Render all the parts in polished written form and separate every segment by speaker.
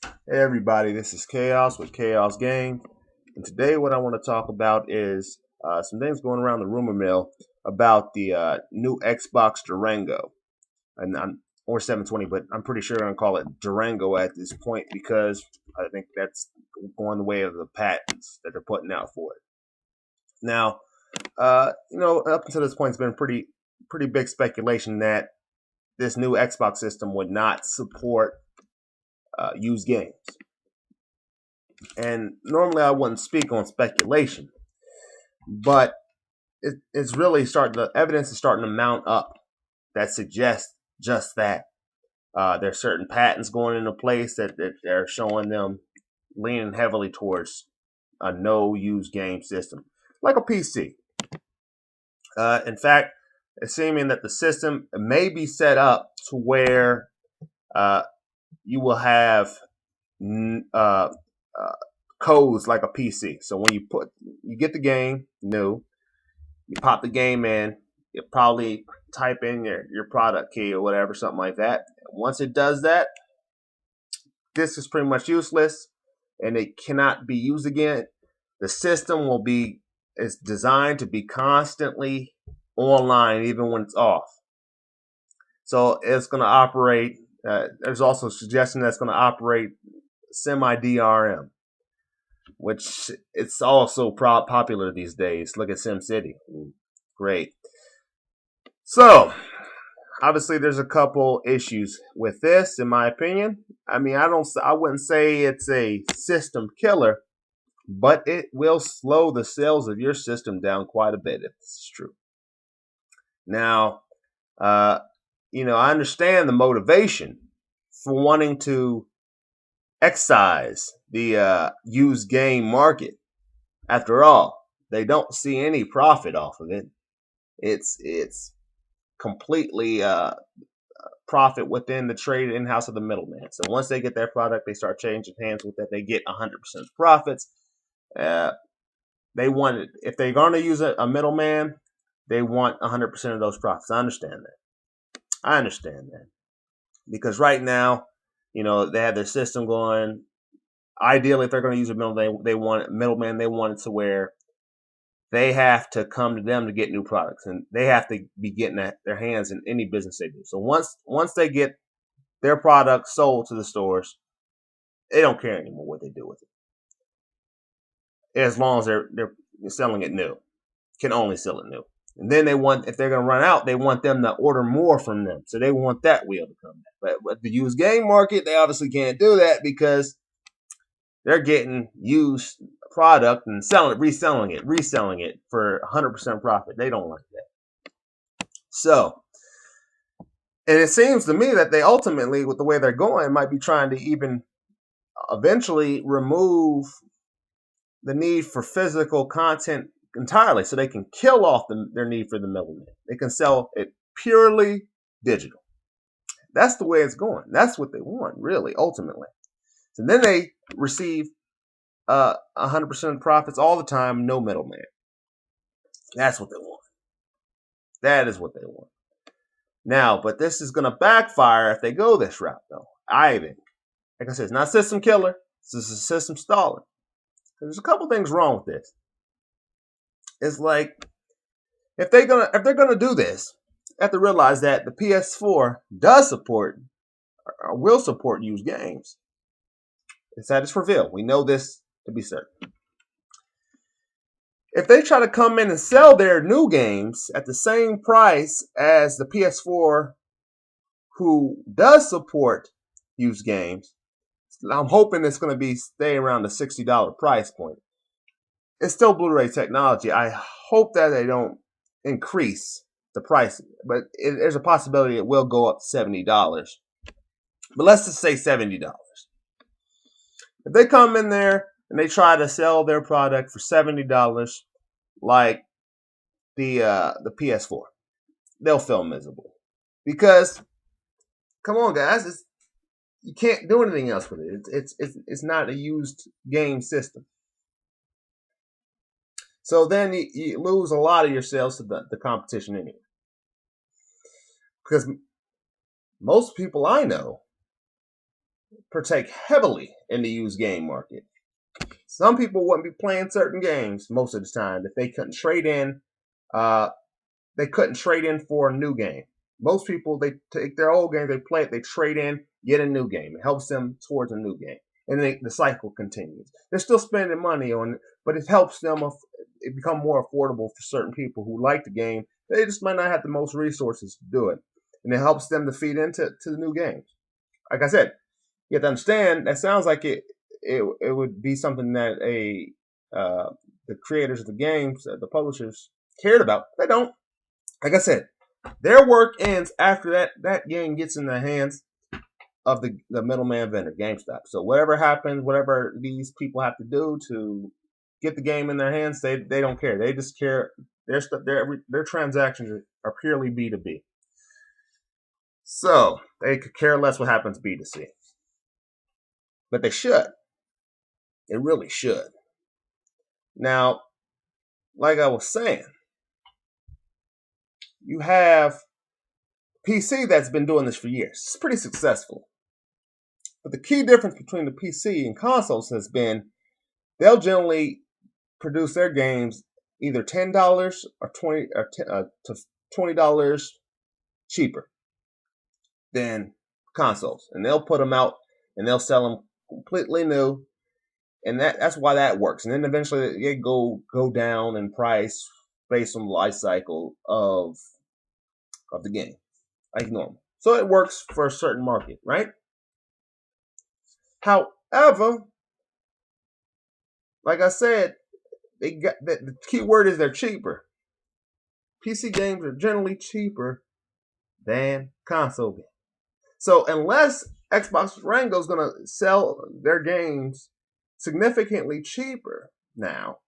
Speaker 1: Hey everybody, this is Chaos with Chaos Game, and today what I want to talk about is some things going around the rumor mill about the new Xbox Durango, or 720, but I'm pretty sure I'm gonna call it Durango at this point because I think that's going the way of the patents that they're putting out for it. Now, up until this point, it's been pretty big speculation that this new Xbox system would not support used games. And normally I wouldn't speak on speculation, but it's really starting. The evidence is starting to mount up that suggests just that. There's certain patents going into place that they're showing them leaning heavily towards a no use game system, like a PC. In fact, it's seeming that the system may be set up to where uh, you will have uh, uh, codes like a PC. So when you get the game new, you pop the game in, you probably type in your product key or whatever, something like that. Once it does that, this is pretty much useless and it cannot be used again. The system is designed to be constantly online even when it's off. So it's going to operate. There's also a suggestion that's going to operate semi DRM, which it's also popular these days. Look at SimCity. Great. So, obviously there's a couple issues with this in my opinion. I mean, I wouldn't say it's a system killer, but it will slow the sales of your system down quite a bit if this is true. Now, uh, I understand the motivation for wanting to excise the used game market. After all, they don't see any profit off of it. It's completely profit within the trade in-house of the middleman. So once they get their product, they start changing hands with that. They get 100% profits. Uh, they want it. If they're going to use a middleman, they want 100% of those profits. I understand that because right now, they have their system going. Ideally, if they're going to use a middleman, they want it to where they have to come to them to get new products, and they have to be getting their hands in any business they do. So once they get their product sold to the stores, they don't care anymore what they do with it, as long as they're selling it new. Can only sell it new, and then if they're going to run out, they want them to order more from them. So they want that wheel to come back. But with the used game market, they obviously can't do that because they're getting used product and reselling it for 100% profit. They don't like that. So, and it seems to me that they ultimately, with the way they're going, might be trying to even eventually remove the need for physical content entirely, so they can kill off their need for the middleman. They can sell it purely digital. That's the way it's going. That's what they want, really, ultimately. So then they receive 100% profits all the time, no middleman. That's what they want. That is what they want. Now, but this is going to backfire if they go this route, though. I think, like I said, it's not system killer. This is system stalling. There's a couple things wrong with this. It's like if they're gonna do this, they have to realize that the PS4 does support or will support used games. It's at its reveal. We know this to be certain. If they try to come in and sell their new games at the same price as the PS4, who does support used games, I'm hoping it's going to stay around the $60 price point. It's still Blu-ray technology. I hope that they don't increase the price, but there's a possibility it will go up to $70. But let's just say $70. If they come in there and they try to sell their product for $70, like the PS4, they'll feel miserable because, come on, guys, you can't do anything else with it. It's not a used game system. So then you lose a lot of your sales to the competition anyway. Because most people I know partake heavily in the used game market. Some people wouldn't be playing certain games most of the time if they couldn't trade in. They couldn't trade in for a new game. Most people, they take their old game, they play it, they trade in, get a new game. It helps them towards a new game, and the cycle continues. They're still spending money on it, but it helps them. It become more affordable for certain people who like the game. They just might not have the most resources to do it, and it helps them to feed into the new games. Like I said, you have to understand that sounds like it would be something that the creators of the games, the publishers, cared about. They don't. Like I said, their work ends after that game gets in the hands of the middleman vendor, GameStop. So whatever happens, whatever these people have to do to get the game in their hands, they don't care. They just care. Their transactions are purely B2B. So they could care less what happens B2C. But they should. They really should. Now, like I was saying, you have PC that's been doing this for years. It's pretty successful. But the key difference between the PC and consoles has been they'll generally produce their games either $10 or $20 cheaper than consoles, and they'll put them out and they'll sell them completely new, and that's why that works. And then eventually they go down in price based on the life cycle of the game, like normal. So it works for a certain market, right? However, like I said, they got the key word is they're cheaper. PC games are generally cheaper than console games. So unless Xbox Durango is going to sell their games significantly cheaper now,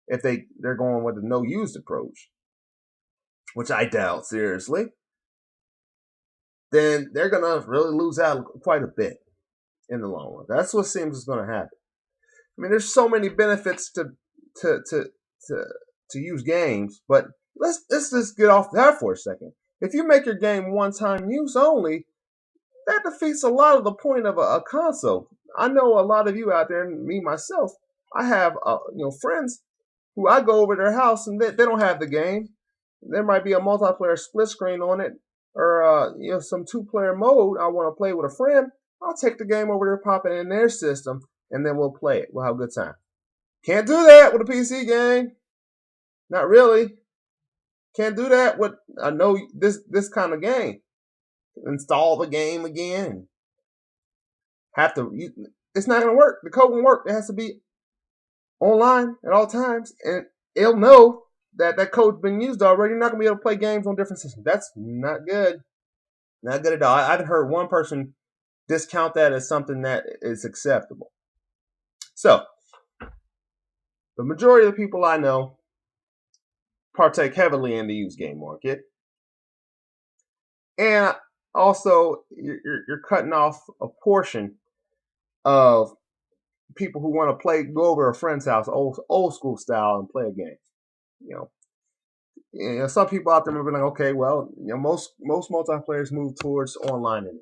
Speaker 1: if they're going with a no used approach, which I doubt seriously, then they're going to really lose out quite a bit in the long run. That's what seems is going to happen. I mean, there's so many benefits to use games, but let's just get off that for a second. If you make your game one-time use only, that defeats a lot of the point of a console. I know a lot of you out there, and me myself, I have friends who I go over their house and they don't have the game. There might be a multiplayer split screen on it, or some two-player mode I want to play with a friend. I'll take the game over there, pop it in their system, and then we'll play it. We'll have a good time. Can't do that with a PC game. Not really. Can't do that with this kind of game. Install the game again. It's not going to work. The code won't work. It has to be online at all times, and it'll know that code's been used already. You're not going to be able to play games on different systems. That's not good. Not good at all. I haven't heard one person discount that as something that is acceptable. So, the majority of the people I know partake heavily in the used game market. And also, you're cutting off a portion of people who want to go over a friend's house, old school style, and play a game. Some people out there may be like, okay, well, most multiplayers move towards online anyway.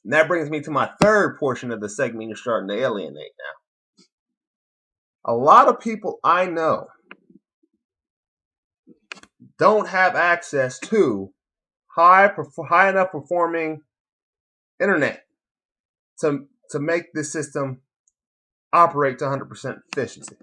Speaker 1: And that brings me to my third portion of the segment you're starting to alienate now. A lot of people I know don't have access to high enough performing internet to make this system operate to 100% efficiency.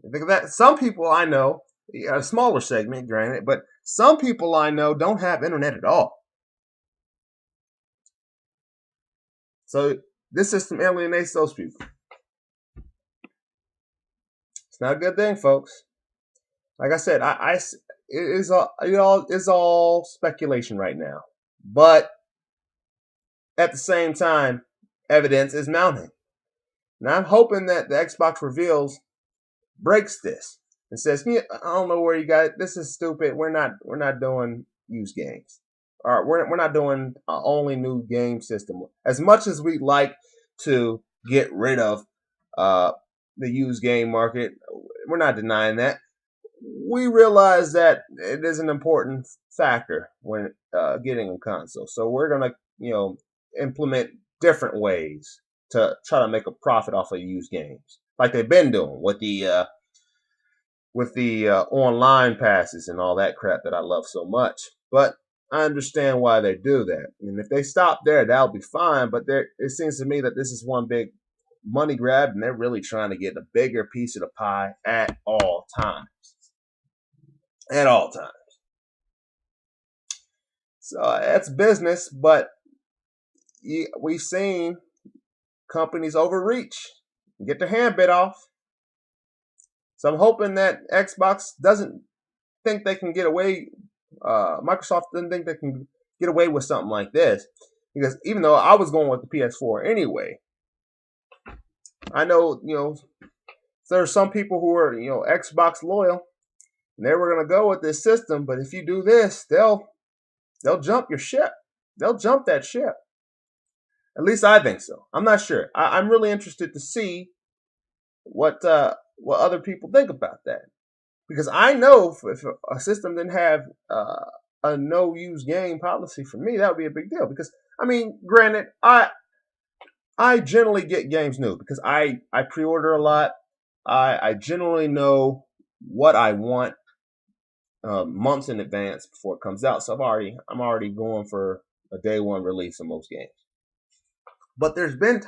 Speaker 1: Think of that. Some people I know, a smaller segment, granted, but some people I know don't have internet at all. So this system alienates those people. It's not a good thing, folks. Like I said, it's all speculation right now. But at the same time, evidence is mounting. And I'm hoping that the Xbox reveals breaks this and says, I don't know where you got it. This is stupid. We're not doing used games. Or we're not doing only new game system. As much as we'd like to get rid of the used game market, we're not denying that. we realize that it is an important factor when getting a console. So we're gonna, implement different ways to try to make a profit off of used games, like they've been doing with the online passes and all that crap that I love so much. But I understand why they do that, and if they stop there, that'll be fine. But it seems to me that this is one big money grab, and they're really trying to get a bigger piece of the pie at all times. At all times. So that's business, but we've seen companies overreach and get their hand bit off. So I'm hoping that Xbox doesn't think they can get away. Microsoft doesn't think they can get away with something like this, because even though I was going with the PS4 anyway, I know there are some people who are Xbox loyal, and they were gonna go with this system. But if you do this, they'll jump your ship. They'll jump that ship. At least I think so. I'm not sure. I'm really interested to see what other people think about that, because I know if a system didn't have a no use game policy, for me that would be a big deal. Because I mean, granted, I generally get games new because I pre-order a lot. I generally know what I want months in advance before it comes out. So I'm already going for a day one release of most games. But there's been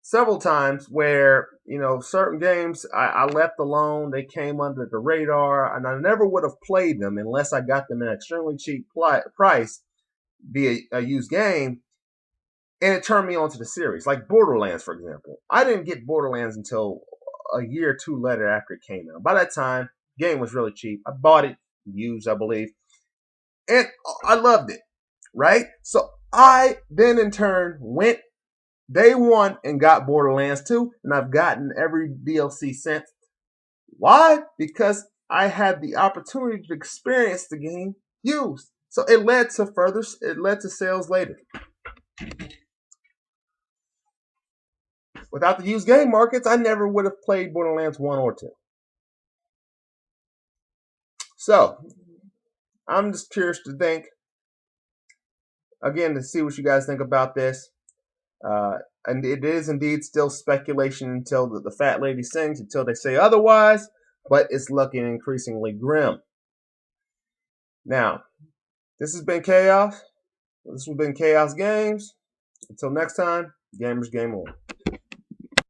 Speaker 1: several times where certain games I left alone. They came under the radar, and I never would have played them unless I got them at an extremely cheap price via a used game, and it turned me on to the series. Like Borderlands, for example. I didn't get Borderlands until a year or two later after it came out. By that time, the game was really cheap. I bought it used, I believe, and I loved it. Right? So I then in turn went day one and got Borderlands 2, and I've gotten every DLC since. Why? Because I had the opportunity to experience the game used. So it led to sales later. Without the used game markets, I never would have played Borderlands 1 or 2. So I'm just curious to see what you guys think about this. And it is indeed still speculation until the fat lady sings, until they say otherwise, but it's looking increasingly grim. Now, this has been Kaous. This has been Kaous Games. Until next time, gamers game on.